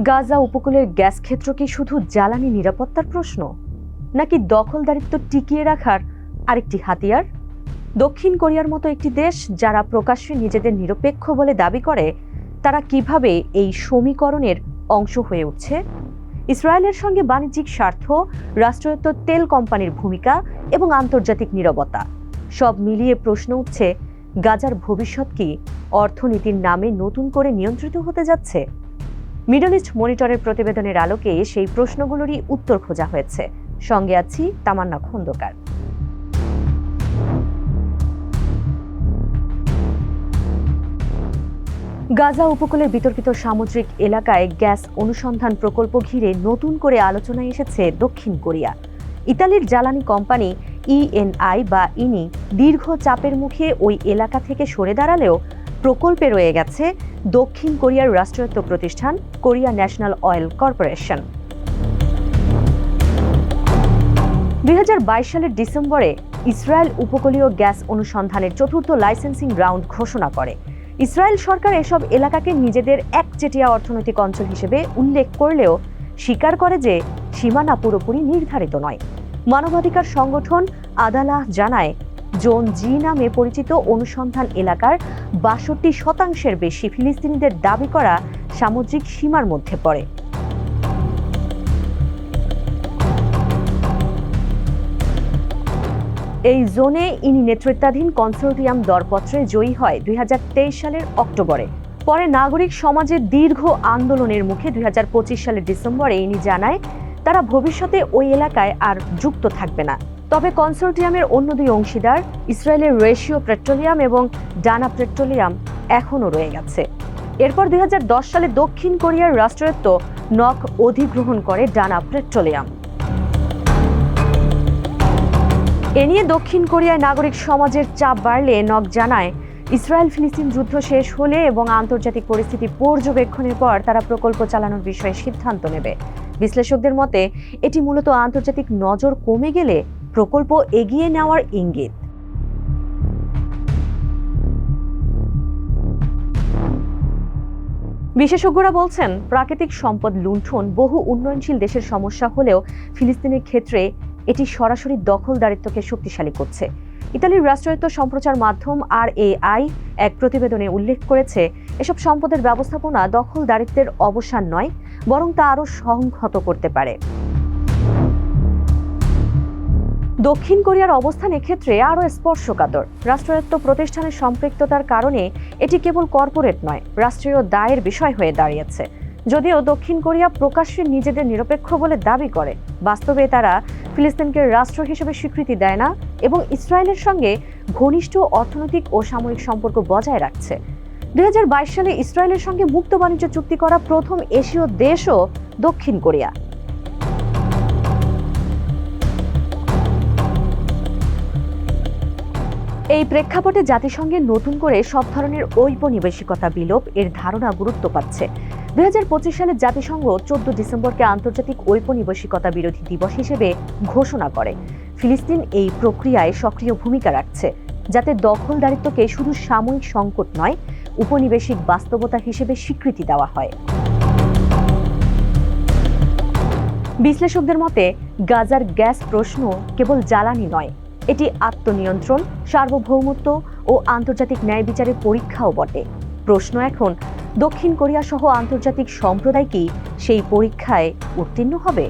গাজা উপকূলের গ্যাস ক্ষেত্র কি শুধু জ্বালানি নিরাপত্তার প্রশ্ন, নাকি দখলদারিত্ব টিকিয়ে রাখার আরেকটি হাতিয়ার? দক্ষিণ কোরিয়ার মতো একটি দেশ যারা প্রকাশ্যে নিজেদের নিরপেক্ষ বলে দাবি করে, তারা কিভাবে এই সমীকরণের অংশ হয়ে উঠছে? ইসরায়েলের সঙ্গে বাণিজ্যিক স্বার্থ, রাষ্ট্রায়ত্ত তেল কোম্পানির ভূমিকা এবং আন্তর্জাতিক নীরবতা সব মিলিয়ে প্রশ্ন উঠছে, গাজার ভবিষ্যৎ কি অর্থনীতির নামে নতুন করে নিয়ন্ত্রিত হতে যাচ্ছে? মিডল ইস্ট মনিটরের প্রতিবেদনের আলোকে সেই প্রশ্নগুলোরই উত্তর খোঁজা হয়েছে। সঙ্গে আছি তামান্না খন্দকার। গাজা উপকূলের বিতর্কিত সামুদ্রিক এলাকায় গ্যাস অনুসন্ধান প্রকল্প ঘিরে নতুন করে আলোচনায় এসেছে দক্ষিণ কোরিয়া। ইতালির জ্বালানি কোম্পানি ইএনআই বা ইনি দীর্ঘ চাপের মুখে ওই এলাকা থেকে সরে দাঁড়ালেও প্রকল্পে রয়ে গেছে দক্ষিণ কোরিয়ার রাষ্ট্রায়ত্ত প্রতিষ্ঠান কোরিয়া ন্যাশনাল অয়েল কর্পোরেশন। 2022 সালের ডিসেম্বরে ইসরায়েল উপকূলীয় গ্যাস অনুসন্ধানের চতুর্থ লাইসেন্সিং রাউন্ড ঘোষণা করে। ইসরায়েল সরকার এসব এলাকাকে নিজেদের একচেটিয়া অর্থনৈতিক অঞ্চল হিসেবে উল্লেখ করলেও স্বীকার করে যে সীমানা পুরোপুরি নির্ধারিত নয়। মানবাধিকার সংগঠন আদালাহ জানায়, জোন জি নামে পরিচিত অনুসন্ধান এলাকার ৬২% বেশি ফিলিস্তিনিদের দাবি করা সামুদ্রিক সীমার মধ্যে পড়ে। এই জোনে ইনি নেতৃত্বাধীন কনসোর্টিয়াম দরপত্রে জয়ী হয় 2023 সালের অক্টোবরে। পরে নাগরিক সমাজের দীর্ঘ আন্দোলনের মুখে 2025 সালের ডিসেম্বরে ইনি জানায় তারা ভবিষ্যতে ওই এলাকায় আর যুক্ত থাকবে না। তবে কনসোর্টিয়ামের অন্য দুই অংশীদার ইসরায়েলের রেশিও পেট্রোলিয়াম এবং ডানা পেট্রোলিয়াম এখনও রয়ে গেছে। এরপর 2010 সালে দক্ষিণ কোরিয়ার রাষ্ট্রায়ত্ত নক অধিগ্রহণ করে ডানা পেট্রোলিয়াম। এ নিয়ে দক্ষিণ কোরিয়ায় নাগরিক সমাজের চাপ বাড়লে নক জানায়, ইসরায়েল ফিলিস্তিন যুদ্ধ শেষ হলে এবং আন্তর্জাতিক পরিস্থিতি পর্যবেক্ষণের পর তারা প্রকল্প চালানোর বিষয়ে সিদ্ধান্ত নেবে। বিশ্লেষকদের মতে এটি মূলত আন্তর্জাতিক নজর কমে গেলে প্রকল্প এগিয়ে নেওয়ার ইঙ্গিত। বিশেষজ্ঞরা বলছেন, প্রাকৃতিক সম্পদ লুণ্ঠন বহু উন্নয়নশীল দেশের সমস্যা হলেও ফিলিস্তিনের ক্ষেত্রে এটি সরাসরি দখলদারিত্বকে শক্তিশালী করছে। ইতালির রাষ্ট্রায়ত্ত সম্প্রচার মাধ্যম RAI এক প্রতিবেদনে উল্লেখ করেছে, এসব সম্পদের ব্যবস্থাপনা দখলদারিত্বের অবসান নয়, বরং তা আরও সংহত করতে পারে। দক্ষিণ কোরিয়ার অবস্থান এক্ষেত্রে আরও স্পর্শকাতর। রাষ্ট্রায়ত্ত প্রতিষ্ঠানের সম্পৃক্ততার কারণে এটি কেবল কর্পোরেট নয়, রাষ্ট্রীয় দায়ের বিষয় হয়ে দাঁড়িয়েছে। যদিও দক্ষিণ কোরিয়া প্রকাশ্যে নিজেদের নিরপেক্ষ বলে দাবি করে, বাস্তবে তারা ফিলিস্তিনকে রাষ্ট্র হিসেবে স্বীকৃতি দেয় না এবং ইসরায়েলের সঙ্গে ঘনিষ্ঠ অর্থনৈতিক ও সামরিক সম্পর্ক বজায় রাখছে। 2022 সালে ইসরায়েলের সঙ্গে মুক্ত বাণিজ্য চুক্তি করা প্রথম এশীয় দেশও দক্ষিণ কোরিয়া। এই প্রেক্ষাপটে জাতিসংঘের নতুন করে সব ধরনের ঔপনিবেশিকতা বিলোপ এর ধারণা গুরুত্ব পাচ্ছে। 2025 সালে জাতিসংঘ 14 ডিসেম্বরকে আন্তর্জাতিক ঔপনিবেশিকতা বিরোধী দিবস হিসেবে ঘোষণা করে। ফিলিস্তিন এই প্রক্রিয়ায় সক্রিয় ভূমিকা রাখছে, যাতে দখলদারিত্বকে শুধু সাময়িক সংকট নয়, উপনিবেশিক বাস্তবতা হিসেবে স্বীকৃতি দেওয়া হয়। বিশ্লেষকদের মতে গাজার গ্যাস প্রশ্ন কেবল জ্বালানি নয়, এটি আত্মনিয়ন্ত্রণ, সার্বভৌমত্ব ও আন্তর্জাতিক ন্যায় বিচারের পরীক্ষাও বটে। প্রশ্ন এখন, দক্ষিণ কোরিয়া সহ আন্তর্জাতিক সম্প্রদায় কি সেই পরীক্ষায় উত্তীর্ণ হবে?